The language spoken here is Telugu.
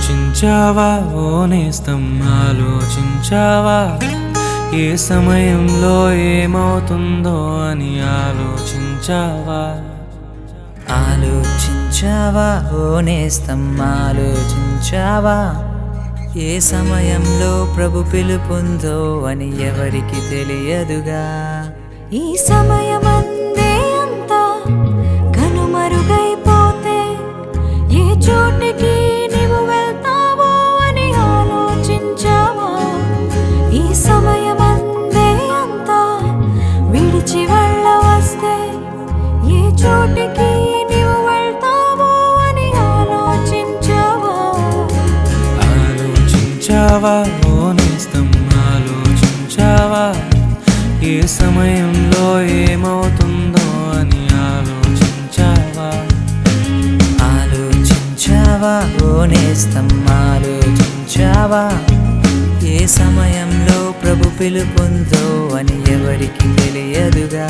ఆలోచించావా ఓ నేస్తం, ఆలోచించావా ఏ సమయంలో ఏమవుతుందో అని ఆలోచించావా? ఆలోచించావా ఓ నేస్తం, ఆలోచించావా ఏ సమయంలో ప్రభు పిలుపుందో అని ఎవరికి తెలియదుగా. ఈ సమయమందే అంతా కనుమరుగైపోతే ఏ చోటికి నీవు వెళ్తావో అని ఆలోచించావా? ఈ సమయమందే అంతా విడిచి వెళ్ళవస్తే ఏ చోటికి నీవు వెళ్తావో అని ఆలోచించావా? ఆలోచించావా ఓ నేస్తం, ఆలోచించావా ఏ సమయంలో ఏమవుతుందో అని ఆలోచించావా? ఆలోచించావా ఓ నేస్తం, ఆలోచించావా ఏ సమయంలో ప్రభు పిలుపుందో అని ఎవరికి తెలియదుగా.